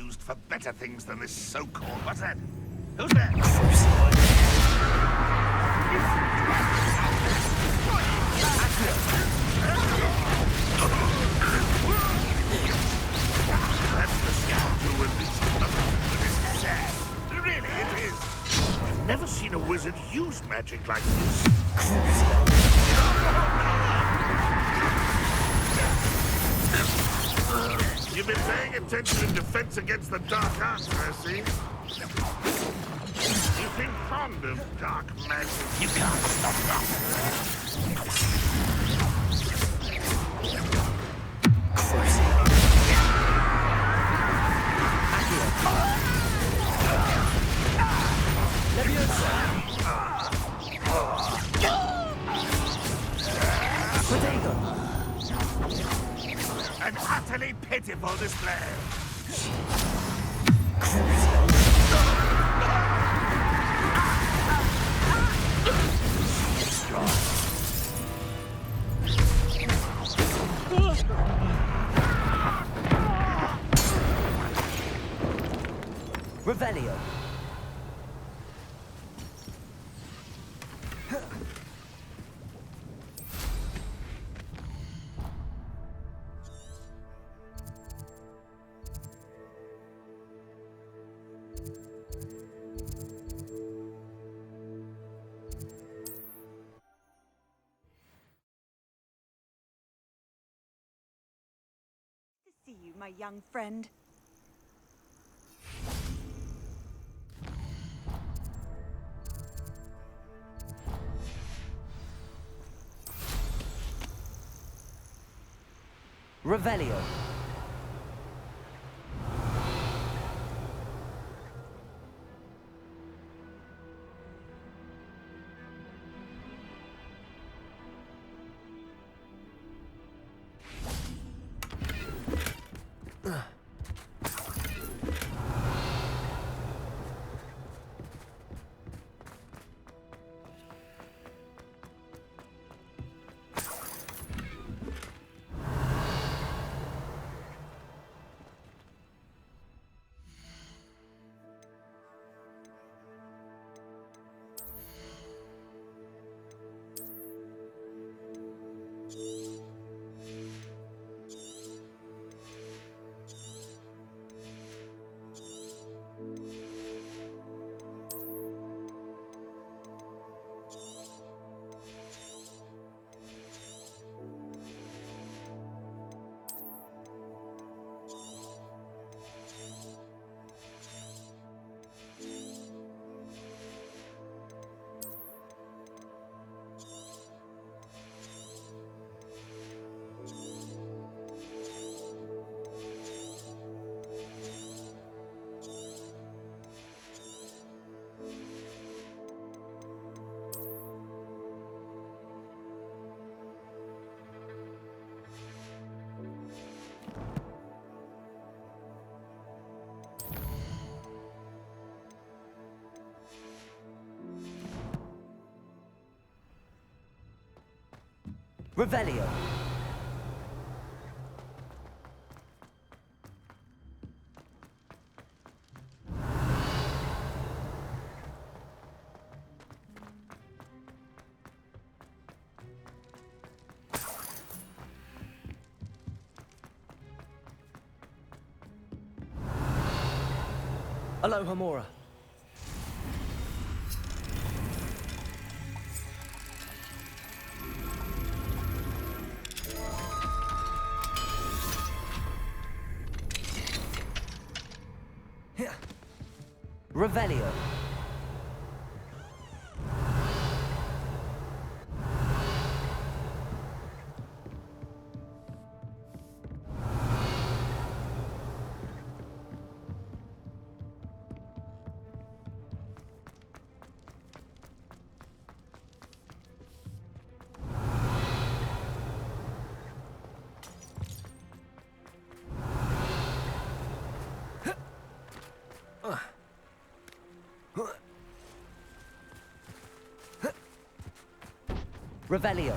used for better things than this so-called... What's that? Who's there? That's the scoundrel with this. This is sad. Really, it is. I've never seen a wizard use magic like this. You've been paying attention in defense against the dark arts, I see. You've been fond of dark magic. You can't stop that. An utterly pitiful display. Revelio. See you, my young friend. Revelio. Revelio. Aloha Mora. Revelio. Revelio.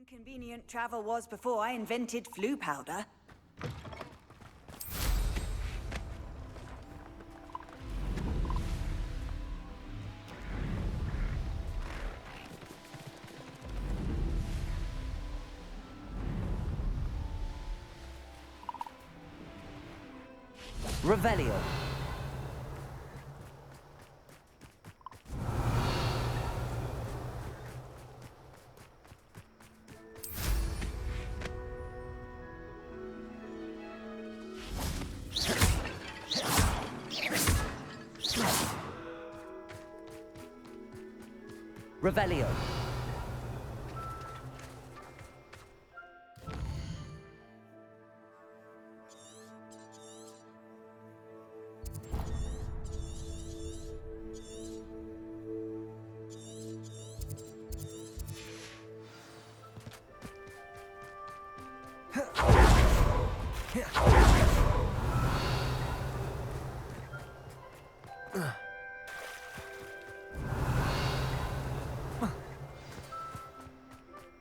Inconvenient travel was before I invented flu powder. Revelio. Revelio.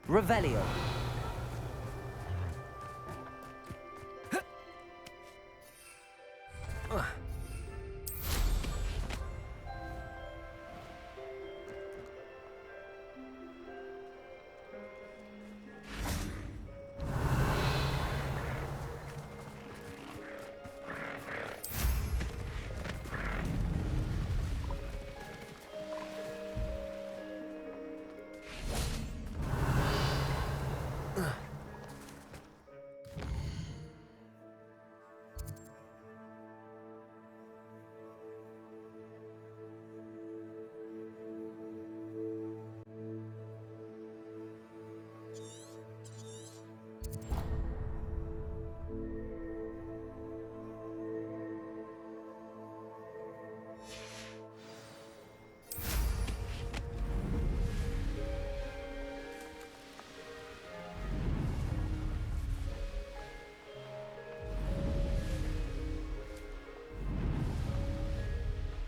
Revelio.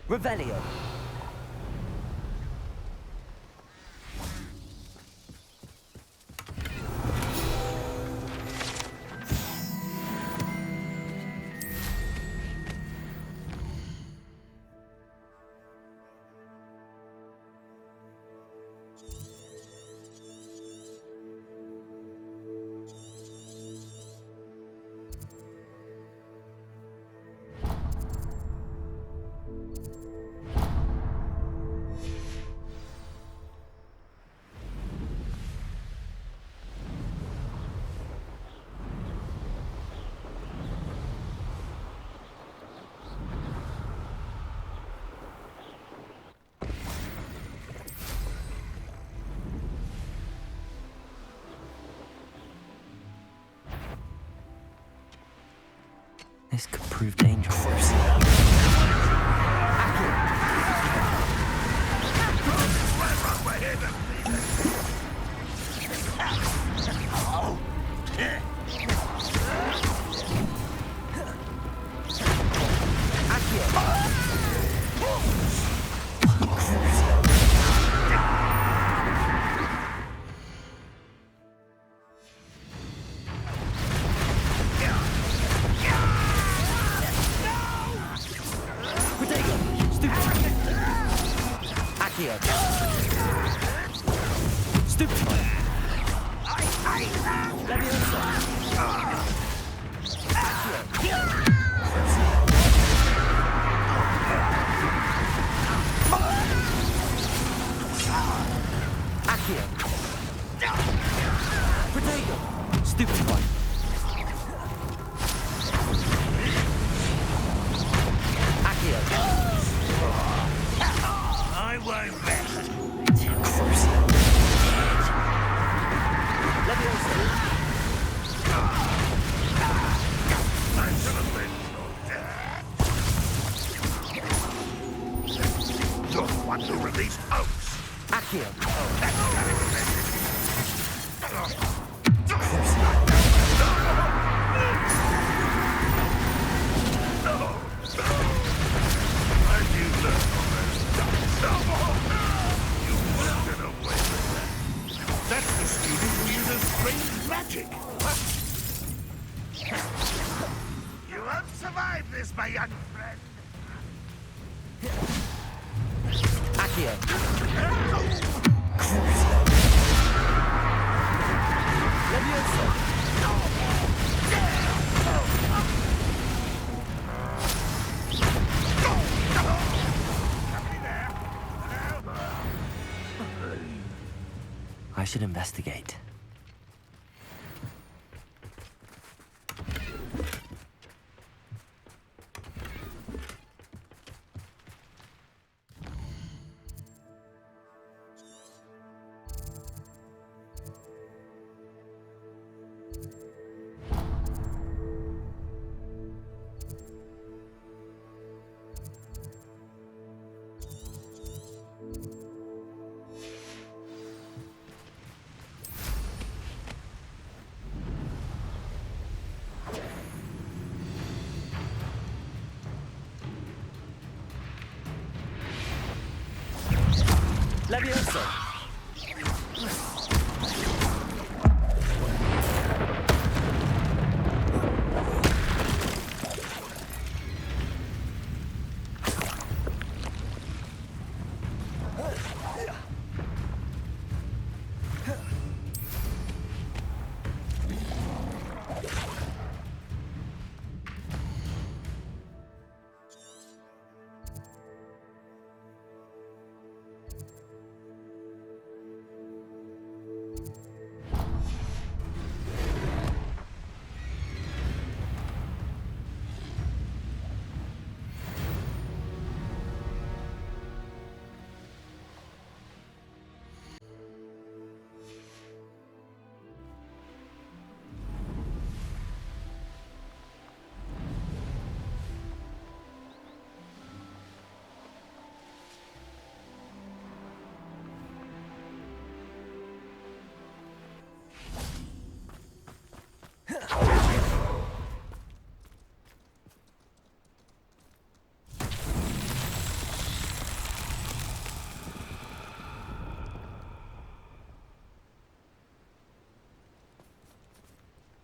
Revelio. This could prove dangerous. That's the student who uses survive this, my young friend. Accio. Levioso. Somebody there? Hello? I should investigate. Levioso.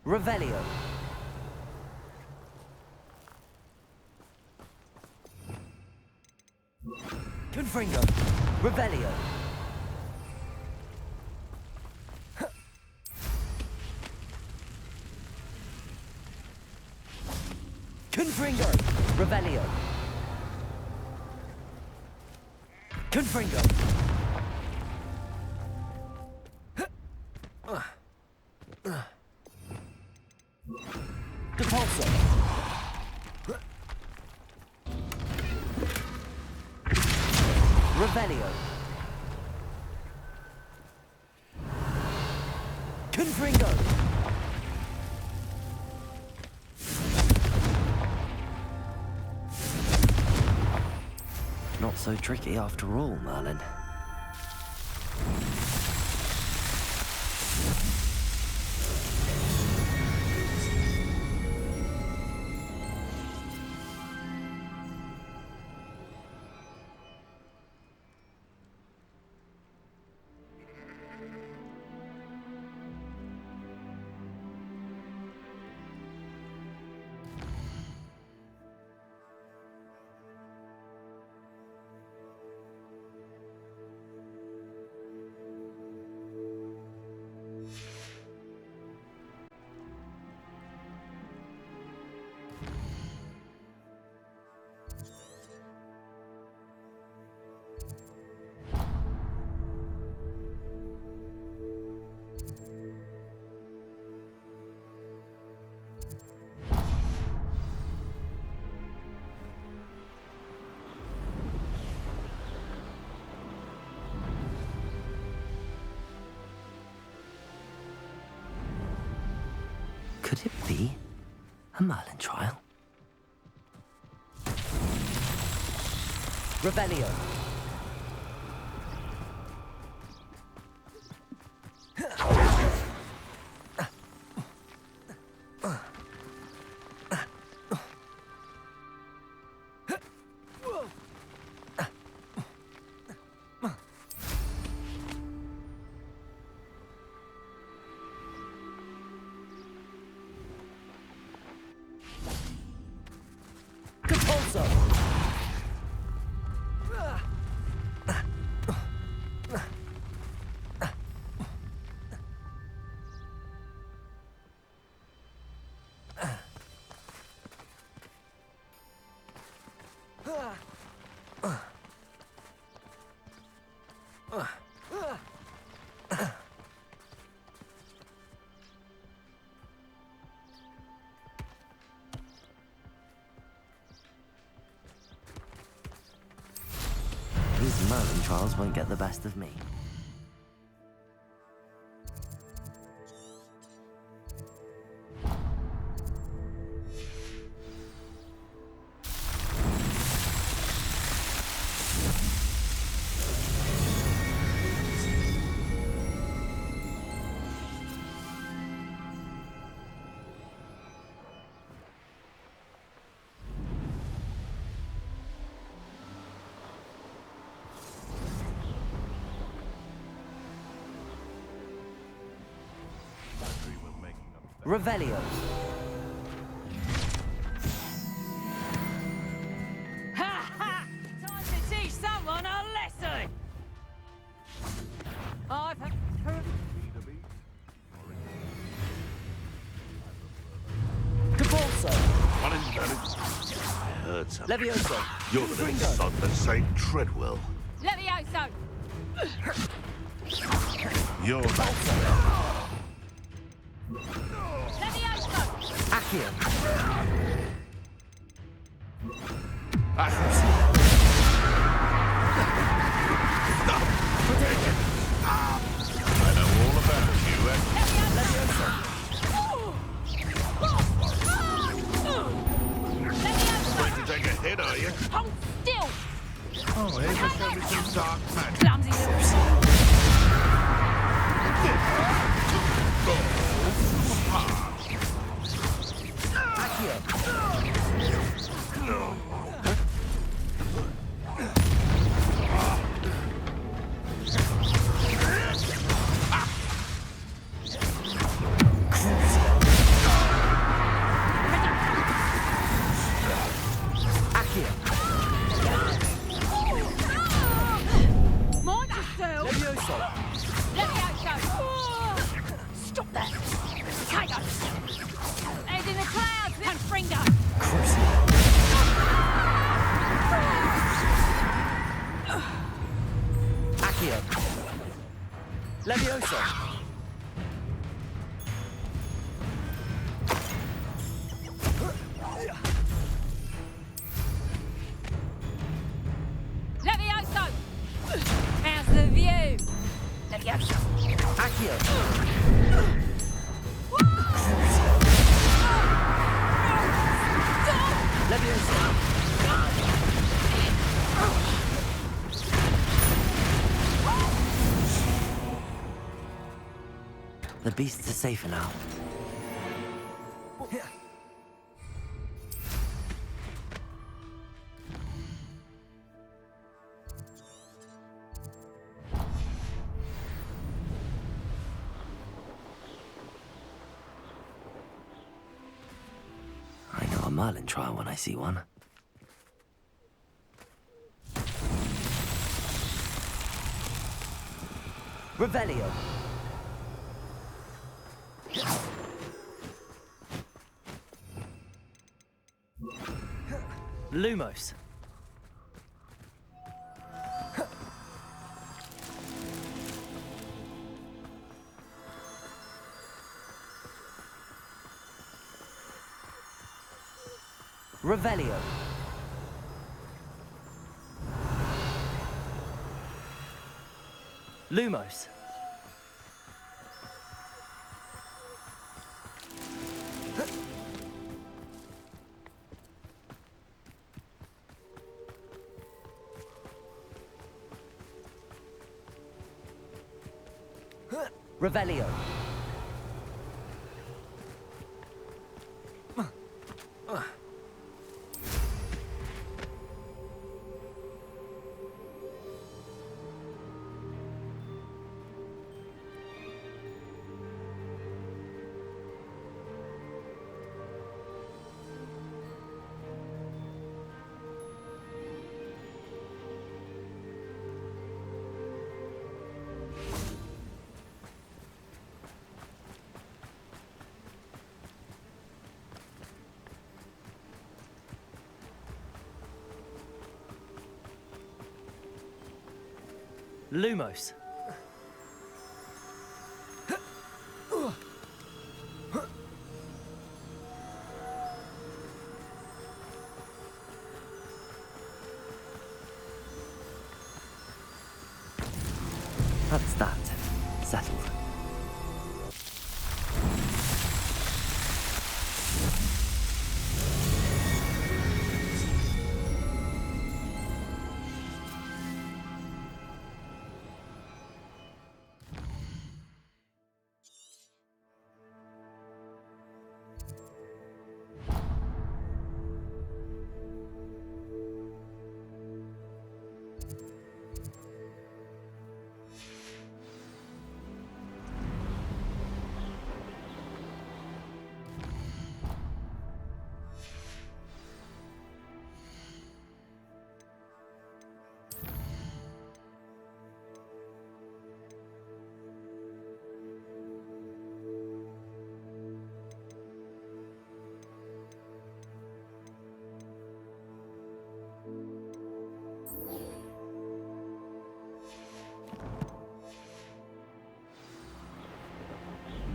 Revelio. Confringo. Revelio. Confringo. Revelio. Confringo. Depulso. Revelio. Confringo. Not so tricky after all, Merlin. Could it be a Merlin trial? Revelio. Merlin trials won't get the best of me. Revelio. Ha ha! Time to teach someone a lesson! I've heard... Capolso. One invalid. I heard something. Levioso. You're the little sod that saved Treadwell. Levioso! You're that. Levioso! Accio. I know all about you, Levioso. Ready to take a hit, are you? Hold still! Oh, here's a show me some dark magic. Clumsy little... Mind yourself! Levioso. Levioso! Stop that! Potato! Head in the clouds, and Fringo! Accio. Levioso. Levioso! How's the view? Levioso! Accio. Levioso. The beasts are safer now. I know a Merlin trial when I see one. Revelio. Lumos. Revelio. Lumos. Revelio. Lumos. that settled.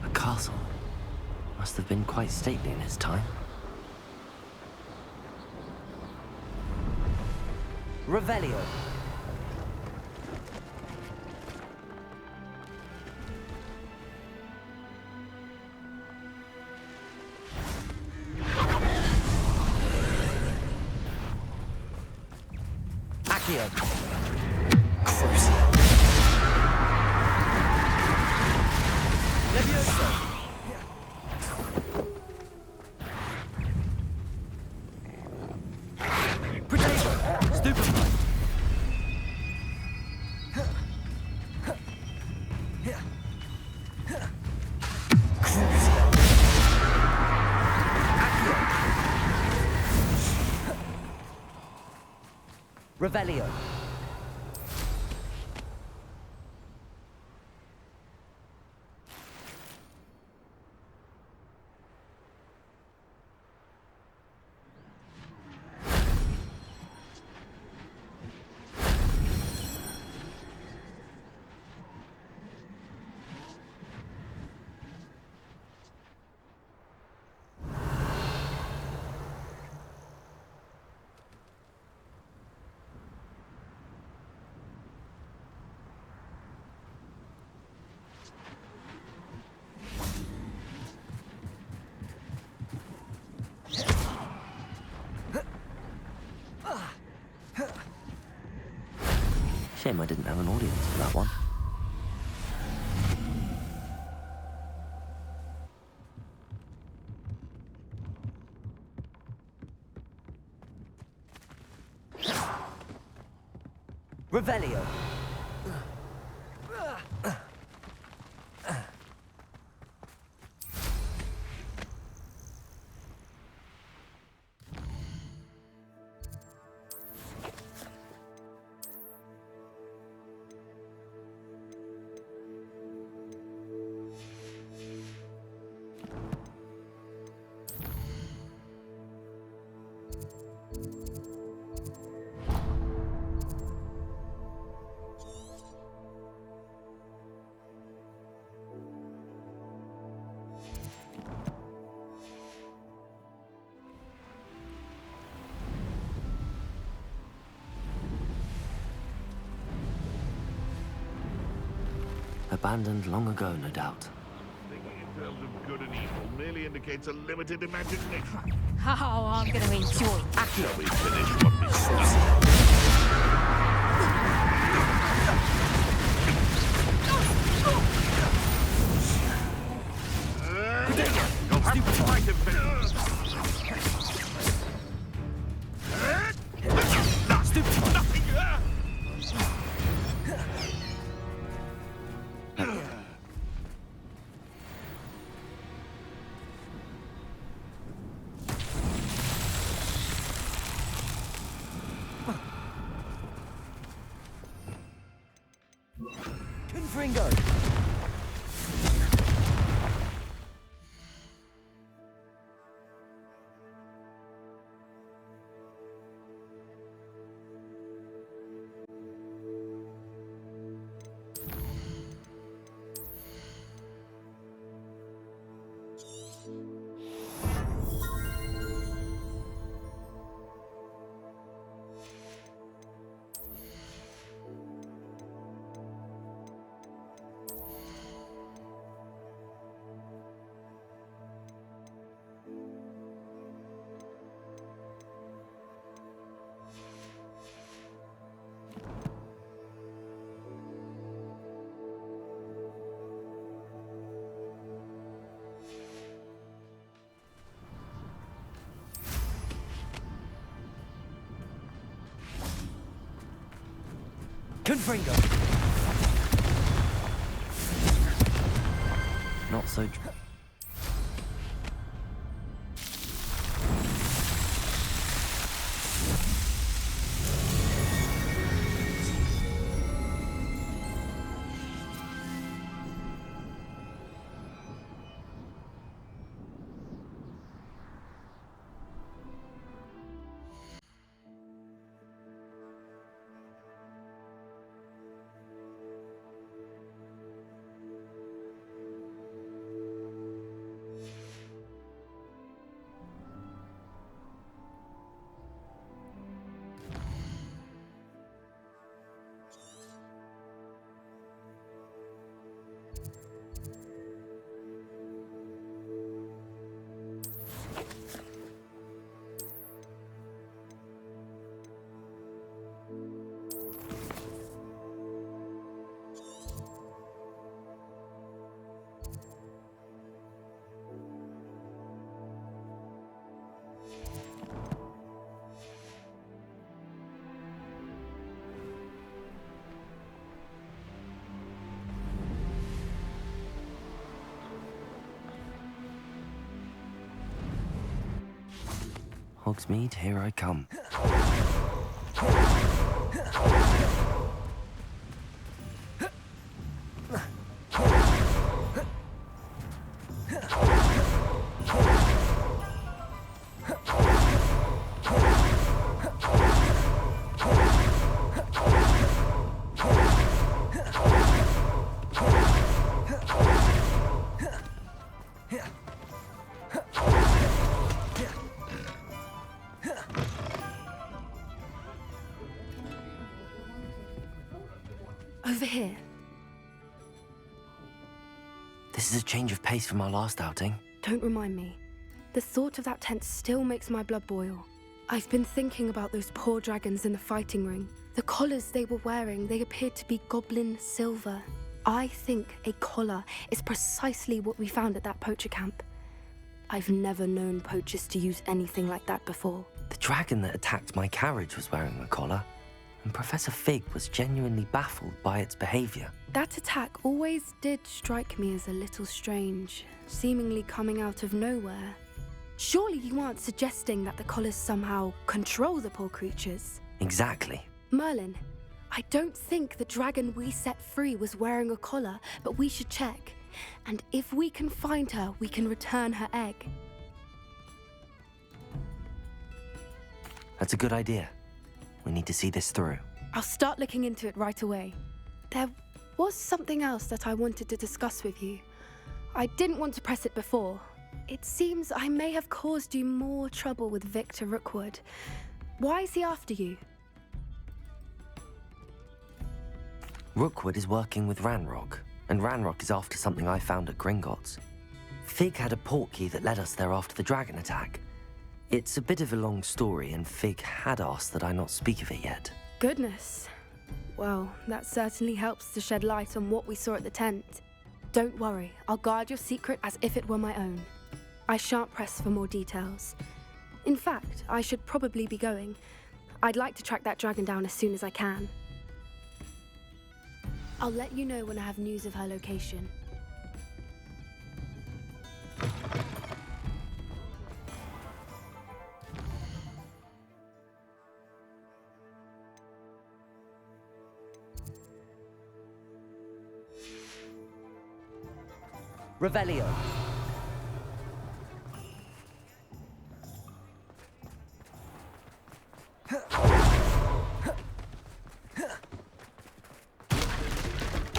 A castle. Must have been quite stately in its time. Revelio. Accio. Levioso. Potato. Stupefy. Revelio. Shame I didn't have an audience for that one. Revelio. Abandoned long ago, no doubt. Thinking in terms of good and evil merely indicates a limited imagination. Oh, I'm gonna enjoy it. Shall we finish what we started? You'll have to fight him, Nothing! Confringo. Confringo. Not so... Hogsmeade, here I come. Over here. This is a change of pace from our last outing. Don't remind me. The thought of that tent still makes my blood boil. I've been thinking about those poor dragons in the fighting ring. The collars they were wearing, they appeared to be goblin silver. I think a collar is precisely what we found at that poacher camp. I've never known poachers to use anything like that before. The dragon that attacked my carriage was wearing a collar, and Professor Fig was genuinely baffled by its behavior. That attack always did strike me as a little strange, seemingly coming out of nowhere. Surely you aren't suggesting that the collars somehow control the poor creatures? Exactly. Merlin, I don't think the dragon we set free was wearing a collar, but we should check. And if we can find her, we can return her egg. That's a good idea. We need to see this through. I'll start looking into it right away. There was something else that I wanted to discuss with you. I didn't want to press it before. It seems I may have caused you more trouble with Victor Rookwood. Why is he after you? Rookwood is working with Ranrock, and Ranrock is after something I found at Gringotts. Fig had a portkey that led us there after the dragon attack. It's a bit of a long story, and Fig had asked that I not speak of it yet. Goodness. Well, that certainly helps to shed light on what we saw at the tent. Don't worry, I'll guard your secret as if it were my own. I shan't press for more details. In fact, I should probably be going. I'd like to track that dragon down as soon as I can. I'll let you know when I have news of her location. Revelio.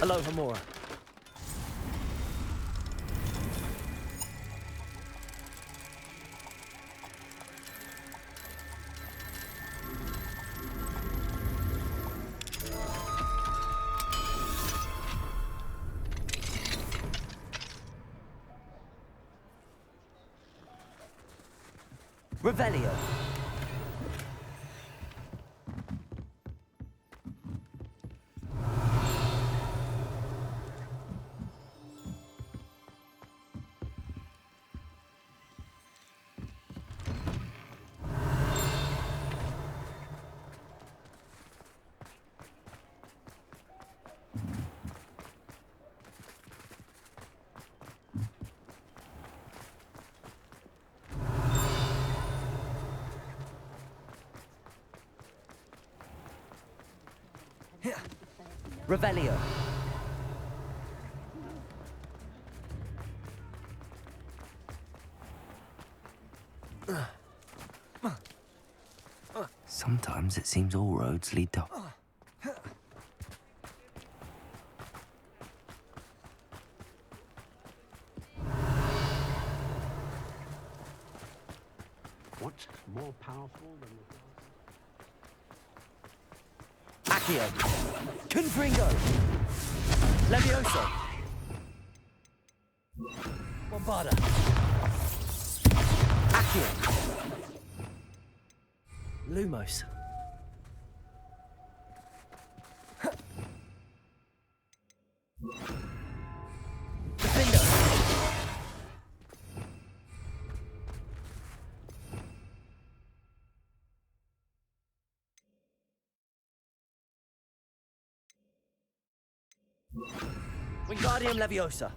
Aloha Mora. Revelio. Revelio. Sometimes it seems all roads lead to... What's more powerful than the Accio. Confringo. Levioso. Bombarda. Accio. Lumos. Defender. Wingardium Leviosa.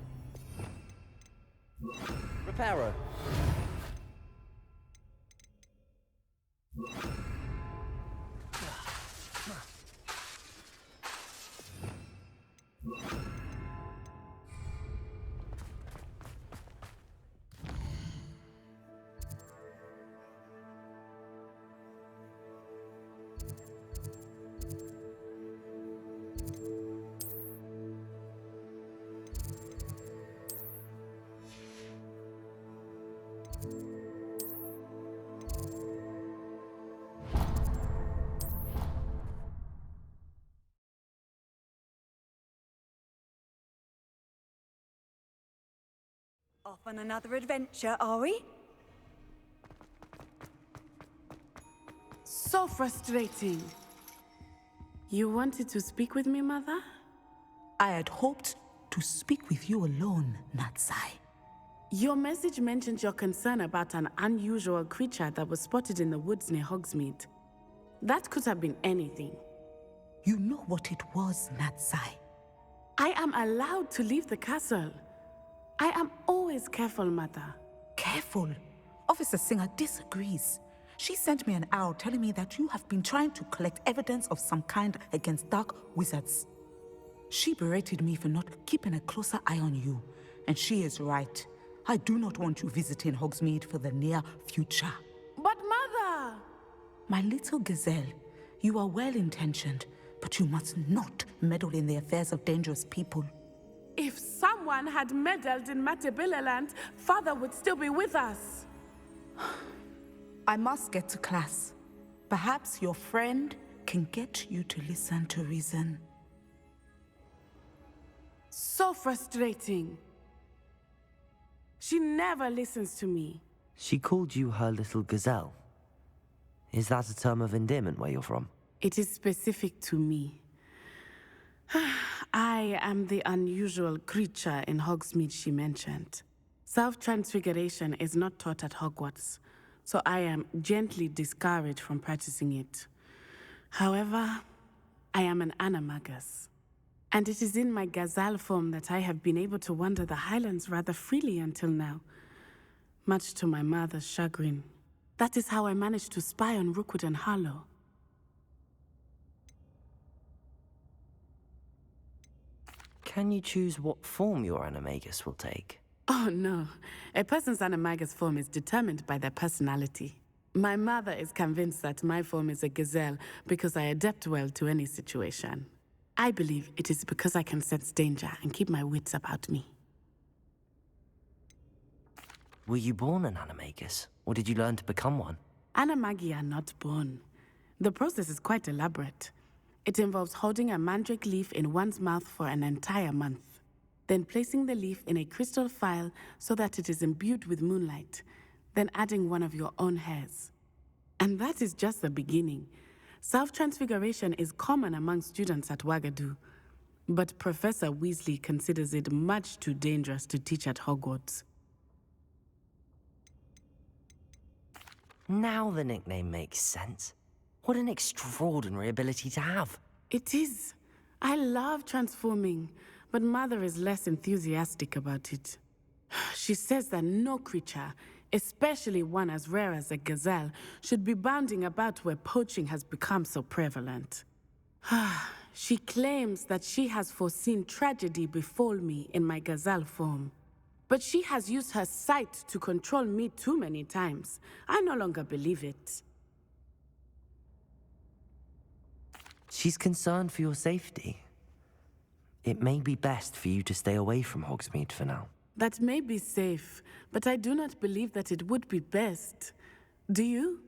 Reparo. Off on another adventure, are we? So frustrating. You wanted to speak with me, Mother? I had hoped to speak with you alone, Natsai. Your message mentioned your concern about an unusual creature that was spotted in the woods near Hogsmeade. That could have been anything. You know what it was, Natsai. I am allowed to leave the castle. I am always careful, Mother. Careful. Officer Singer disagrees. She sent me an owl telling me that you have been trying to collect evidence of some kind against dark wizards. She berated me for not keeping a closer eye on you, and she is right. I do not want you visiting Hogsmeade for the near future. But Mother! My little gazelle, you are well-intentioned, but you must not meddle in the affairs of dangerous people. If someone had meddled in Matabeleland, Father would still be with us. I must get to class. Perhaps your friend can get you to listen to reason. So frustrating. She never listens to me. She called you her little gazelle. Is that a term of endearment where you're from? It is specific to me. I am the unusual creature in Hogsmeade she mentioned. Self-transfiguration is not taught at Hogwarts, so I am gently discouraged from practicing it. However, I am an animagus, and it is in my gazelle form that I have been able to wander the Highlands rather freely until now, much to my mother's chagrin. That is how I managed to spy on Rookwood and Harlow. Can you choose what form your animagus will take? Oh no, a person's animagus form is determined by their personality. My mother is convinced that my form is a gazelle because I adapt well to any situation. I believe it is because I can sense danger and keep my wits about me. Were you born an animagus, or did you learn to become one? Animagi are not born. The process is quite elaborate. It involves holding a mandrake leaf in one's mouth for an entire month, then placing the leaf in a crystal phial so that it is imbued with moonlight, then adding one of your own hairs. And that is just the beginning. Self-transfiguration is common among students at Wagadu, but Professor Weasley considers it much too dangerous to teach at Hogwarts. Now the nickname makes sense. What an extraordinary ability to have. It is. I love transforming, but Mother is less enthusiastic about it. She says that no creature, especially one as rare as a gazelle, should be bounding about where poaching has become so prevalent. She claims that she has foreseen tragedy befall me in my gazelle form. But she has used her sight to control me too many times. I no longer believe it. She's concerned for your safety. It may be best for you to stay away from Hogsmeade for now. That may be safe, but I do not believe that it would be best. Do you?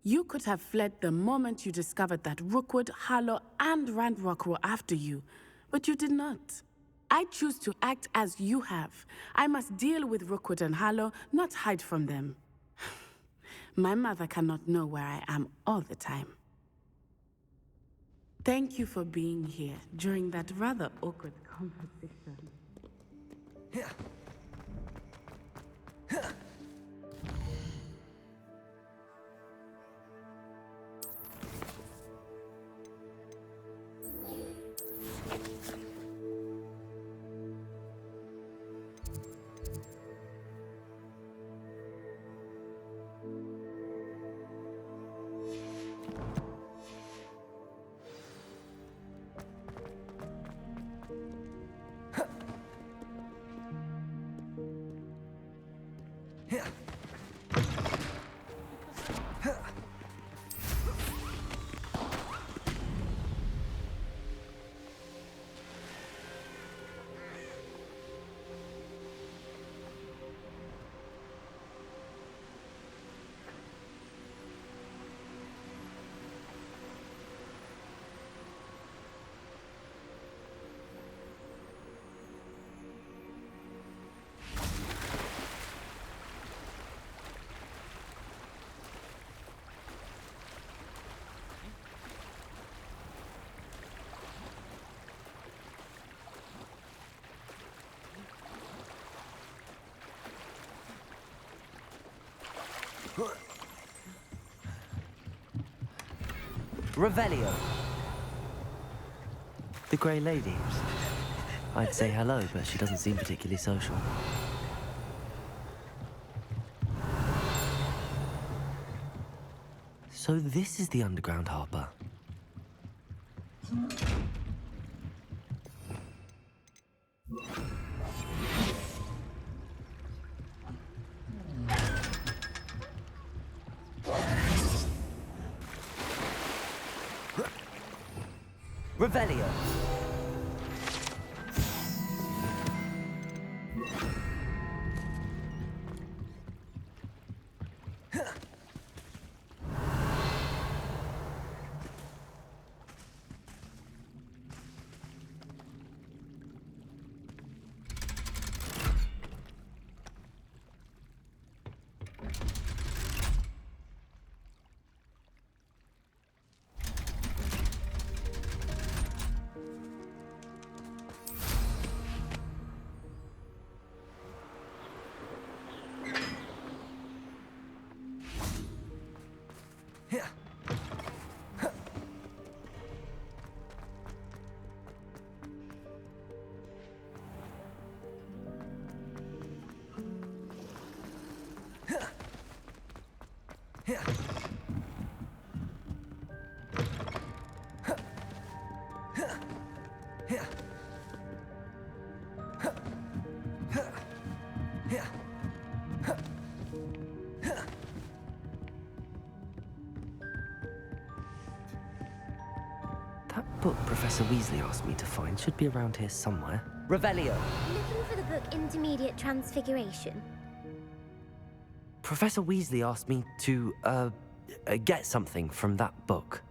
You could have fled the moment you discovered that Rookwood, Harlow, and Ranrock were after you, but you did not. I choose to act as you have. I must deal with Rookwood and Harlow, not hide from them. My mother cannot know where I am all the time. Thank you for being here during that rather awkward conversation. Revelio. The Grey Lady. I'd say hello, but she doesn't seem particularly social. So this is the underground harbour. Revelio. That book Professor Weasley asked me to find should be around here somewhere. Revelio. Looking for the book Intermediate Transfiguration? Professor Weasley asked me to, get something from that book.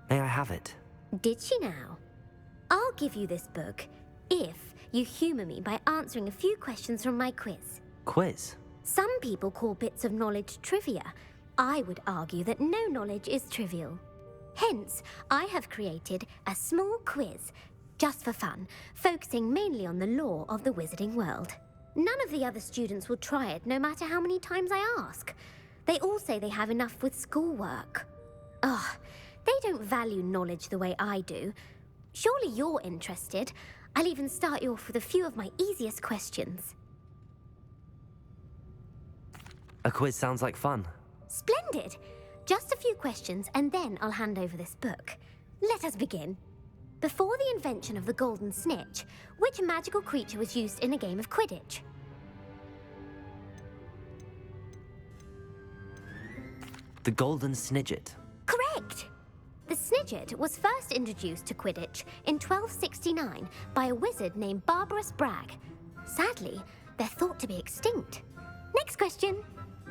May I have it? Did she now? I'll give you this book if you humour me by answering a few questions from my quiz. Quiz? Some people call bits of knowledge trivia. I would argue that no knowledge is trivial. Hence, I have created a small quiz, just for fun, focusing mainly on the lore of the wizarding world. None of the other students will try it, no matter how many times I ask. They all say they have enough with schoolwork. Ugh, they don't value knowledge the way I do. Surely you're interested. I'll even start you off with a few of my easiest questions. A quiz sounds like fun. Splendid! Just a few questions, and then I'll hand over this book. Let us begin. Before the invention of the golden snitch, which magical creature was used in a game of Quidditch? The golden snidget. Correct! The snidget was first introduced to Quidditch in 1269 by a wizard named Barbarous Bragg. Sadly, they're thought to be extinct. Next question.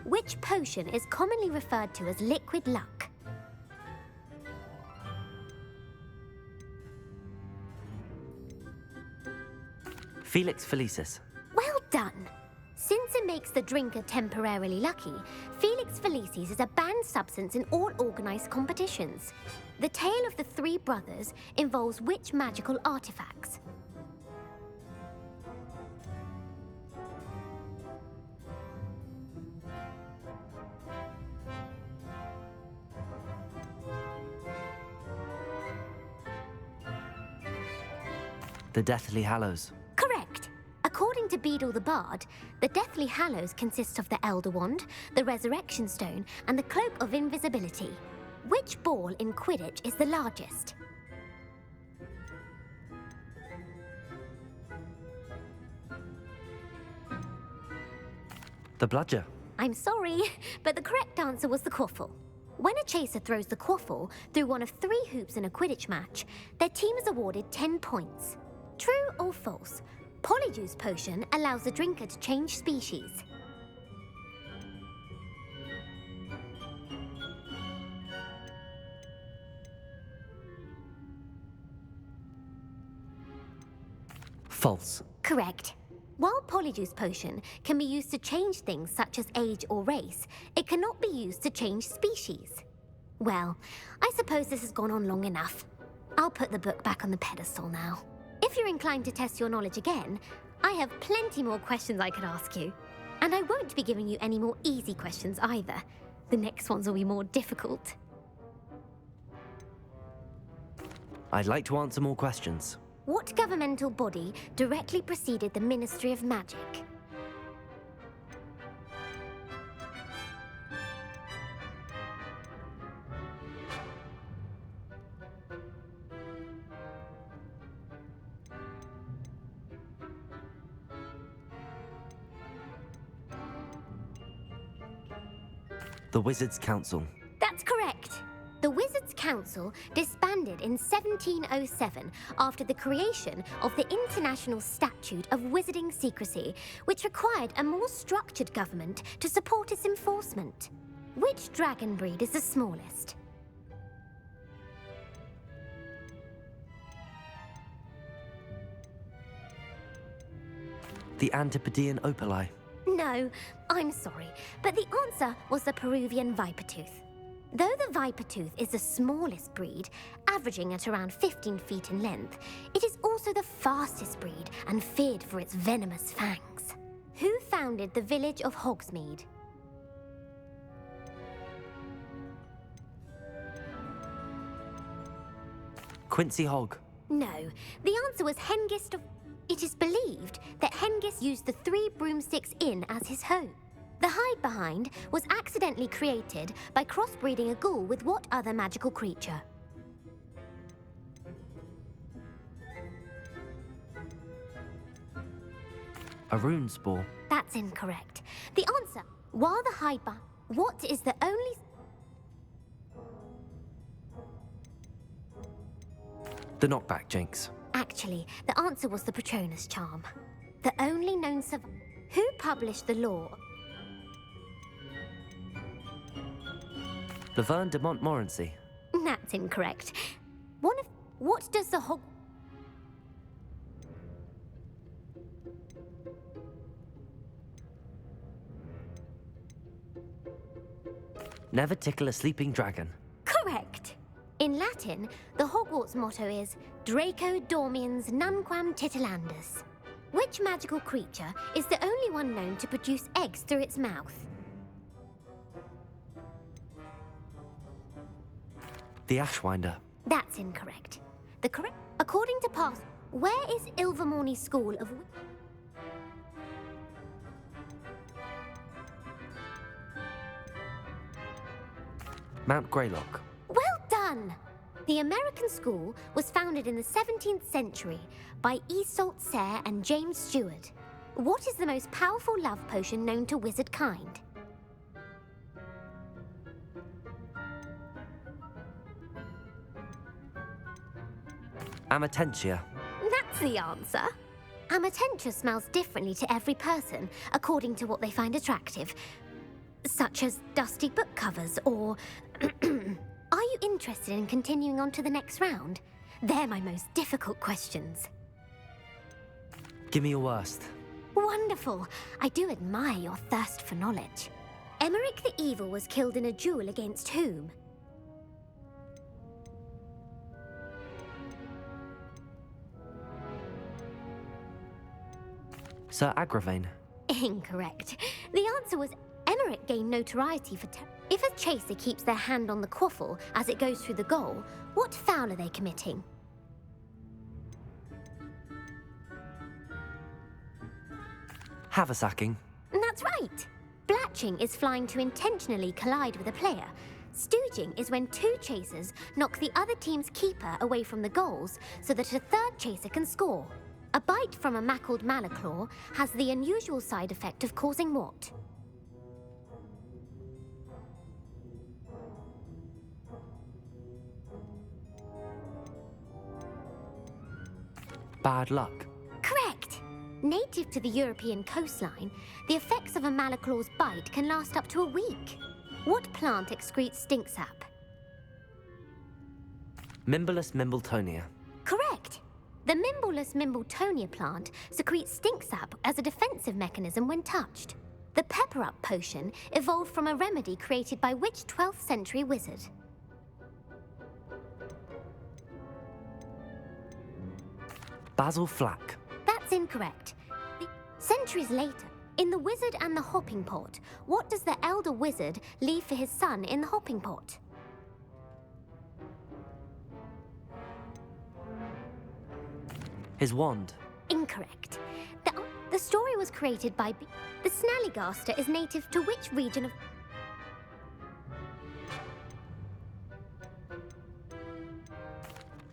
Which potion is commonly referred to as liquid luck? Felix Felicis. Well done! Since it makes the drinker temporarily lucky, Felix Felicis is a banned substance in all organised competitions. The tale of the three brothers involves which magical artifacts? The Deathly Hallows. Correct. According to Beedle the Bard, the Deathly Hallows consists of the Elder Wand, the Resurrection Stone, and the Cloak of Invisibility. Which ball in Quidditch is the largest? The Bludger. I'm sorry, but the correct answer was the quaffle. When a chaser throws the quaffle through one of 3 hoops in a Quidditch match, their team is awarded 10 points. True or false? Polyjuice potion allows the drinker to change species. False. Correct. While Polyjuice potion can be used to change things such as age or race, it cannot be used to change species. Well, I suppose this has gone on long enough. I'll put the book back on the pedestal now. If you're inclined to test your knowledge again, I have plenty more questions I could ask you. And I won't be giving you any more easy questions either. The next ones will be more difficult. I'd like to answer more questions. What governmental body directly preceded the Ministry of Magic? The Wizards' Council. That's correct. The Wizards' Council disbanded in 1707 after the creation of the International Statute of Wizarding Secrecy, which required a more structured government to support its enforcement. Which dragon breed is the smallest? The Antipodean Opali. No, I'm sorry, but the answer was the Peruvian Vipertooth. Though the Vipertooth is the smallest breed, averaging at around 15 feet in length, it is also the fastest breed and feared for its venomous fangs. Who founded the village of Hogsmeade? Quincy Hogg. No, the answer was Hengist of... It is believed that Hengist used the 3 broomsticks inn as his home. The hide behind was accidentally created by crossbreeding a ghoul with what other magical creature? A rune spore. That's incorrect. The answer, while the hide behind... What is the only... The knockback jinx. Actually, the answer was the Patronus charm. The only known survivor... Who published the law? Laverne de Montmorency. That's incorrect. What does the Hog... Never tickle a sleeping dragon. Correct. In Latin, the Hogwarts motto is Draco Dormiens Nunquam Titilandus. Which magical creature is the only one known to produce eggs through its mouth? The Ashwinder. That's incorrect. According to past, where is Ilvermorny School of... Mount Greylock. Well done! The American school was founded in the 17th century by Iseult Sayre and James Stewart. What is the most powerful love potion known to wizard kind? Amatentia. That's the answer. Amatentia smells differently to every person, according to what they find attractive, such as dusty book covers or... Are you interested in continuing on to the next round? They're my most difficult questions. Give me your worst. Wonderful. I do admire your thirst for knowledge. Emmerich the Evil was killed in a duel against whom? Sir Agravain. Incorrect. The answer was Emmerich gained notoriety for if a chaser keeps their hand on the quaffle as it goes through the goal, what foul are they committing? Haversacking. That's right. Blatching is flying to intentionally collide with a player. Stooging is when two chasers knock the other team's keeper away from the goals so that a third chaser can score. A bite from a mackled malaclaw has the unusual side effect of causing what? Bad luck. Correct! Native to the European coastline, the effects of a malaclaw's bite can last up to a week. What plant excretes stink sap? Mimbolus mimbletonia. Correct! The Mimbolus mimbletonia plant secretes stink sap as a defensive mechanism when touched. The pepper-up potion evolved from a remedy created by which 12th century wizard? Basil Flack. That's incorrect. Centuries later, in The Wizard and the Hopping Pot, what does the elder wizard leave for his son in the hopping pot? His wand. Incorrect. The story was created by... The Snallygaster is native to which region of...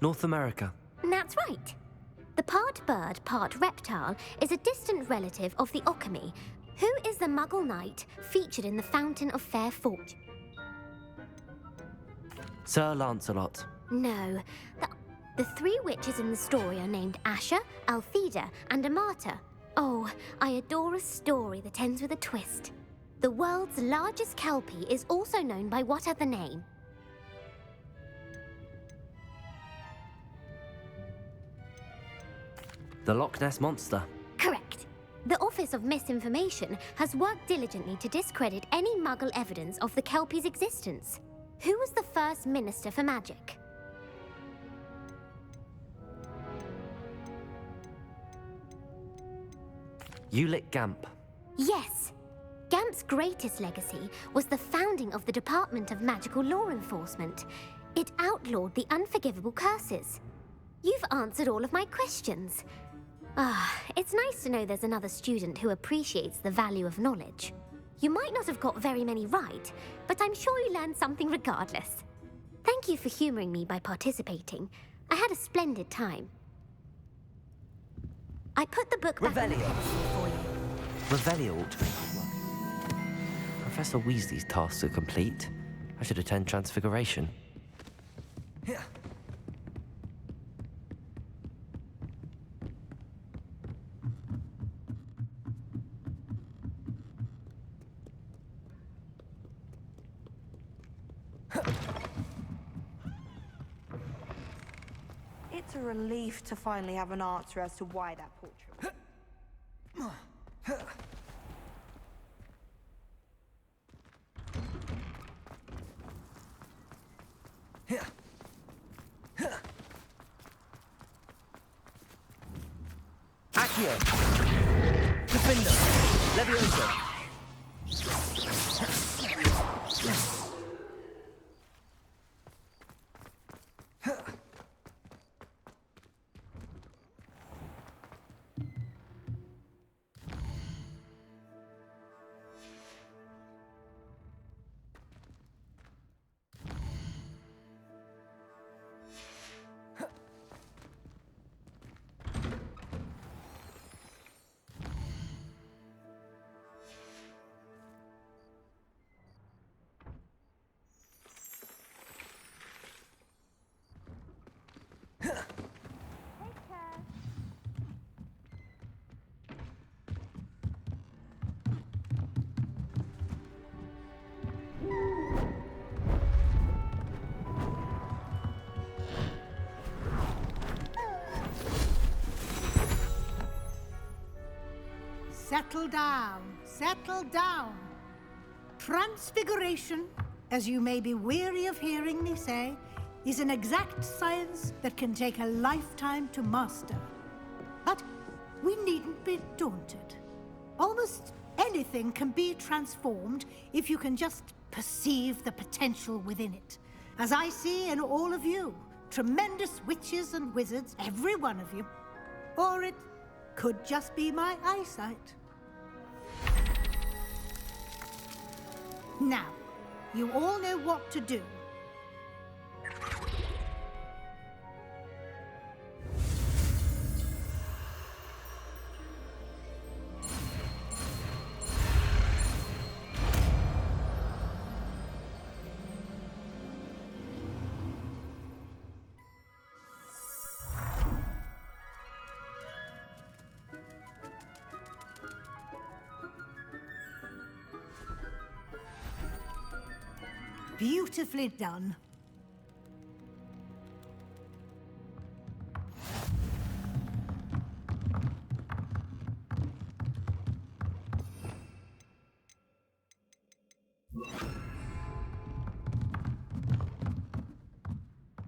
North America. That's right. The part bird, part reptile is a distant relative of the Occamy. Who is the Muggle knight featured in the Fountain of Fair Fortune? Sir Lancelot. No. The three witches in the story are named Asher, Altheda, and Amata. Oh, I adore a story that ends with a twist. The world's largest kelpie is also known by what other name? The Loch Ness Monster. Correct. The Office of Misinformation has worked diligently to discredit any Muggle evidence of the kelpie's existence. Who was the first Minister for Magic? Ulick Gamp. Yes. Gamp's greatest legacy was the founding of the Department of Magical Law Enforcement. It outlawed the unforgivable curses. You've answered all of my questions. It's nice to know there's another student who appreciates the value of knowledge. You might not have got very many right, but I'm sure you learned something regardless. Thank you for humoring me by participating. I had a splendid time. I put the book back in the box for you. Revelio ought to make it work. Professor Weasley's tasks are complete. I should attend Transfiguration. It's a relief to finally have an answer as to why that portrait... Accio! Defender! Leviosa! settle down. Settle down. Transfiguration, as you may be weary of hearing me say, is an exact science that can take a lifetime to master. But we needn't be daunted. Almost anything can be transformed if you can just perceive the potential within it. As I see in all of you, tremendous witches and wizards, every one of you. Or it could just be my eyesight. Now, you all know what to do. Beautifully done.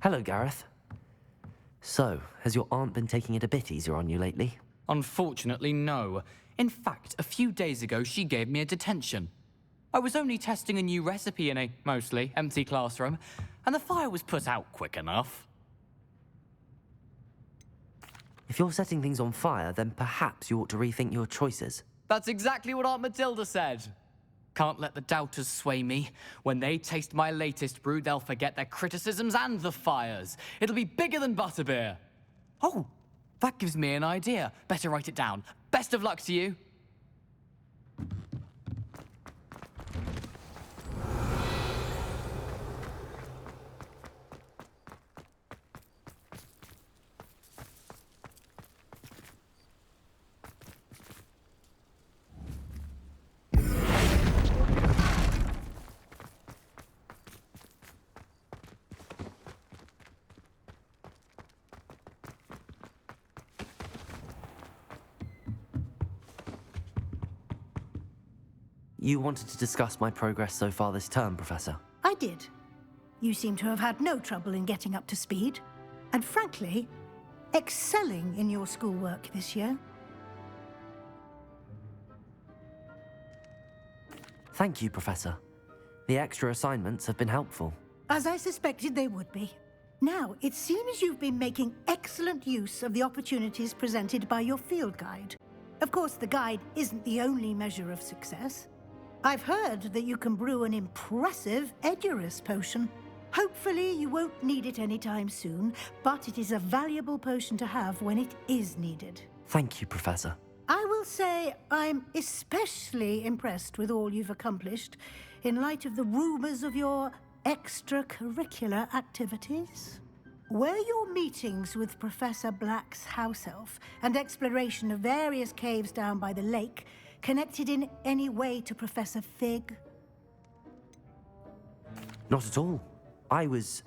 Hello, Gareth. So, has your aunt been taking it a bit easier on you lately? Unfortunately, no. In fact, a few days ago, she gave me a detention. I was only testing a new recipe in a mostly empty classroom, and the fire was put out quick enough. If you're setting things on fire, then perhaps you ought to rethink your choices. That's exactly what Aunt Matilda said. Can't let the doubters sway me. When they taste my latest brew, they'll forget their criticisms and the fires. It'll be bigger than butterbeer. Oh, that gives me an idea. Better write it down. Best of luck to you. You wanted to discuss my progress so far this term, Professor? I did. You seem to have had no trouble in getting up to speed. And frankly, excelling in your schoolwork this year. Thank you, Professor. The extra assignments have been helpful. As I suspected they would be. Now, it seems you've been making excellent use of the opportunities presented by your field guide. Of course, the guide isn't the only measure of success. I've heard that you can brew an impressive Edurus potion. Hopefully you won't need it anytime soon, but it is a valuable potion to have when it is needed. Thank you, Professor. I will say I'm especially impressed with all you've accomplished in light of the rumors of your extracurricular activities. Were your meetings with Professor Black's house elf and exploration of various caves down by the lake connected in any way to Professor Fig? Not at all. I was,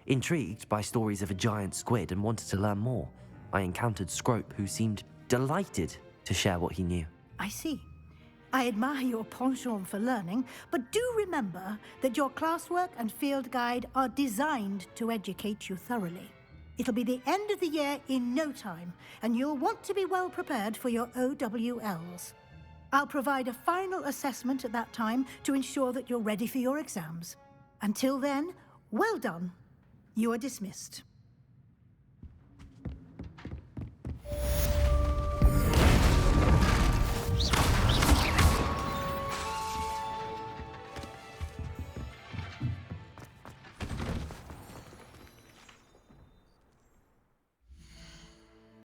intrigued by stories of a giant squid and wanted to learn more. I encountered Scrope, who seemed delighted to share what he knew. I see. I admire your penchant for learning, but do remember that your classwork and field guide are designed to educate you thoroughly. It'll be the end of the year in no time, and you'll want to be well prepared for your OWLs. I'll provide a final assessment at that time to ensure that you're ready for your exams. Until then, well done. You are dismissed.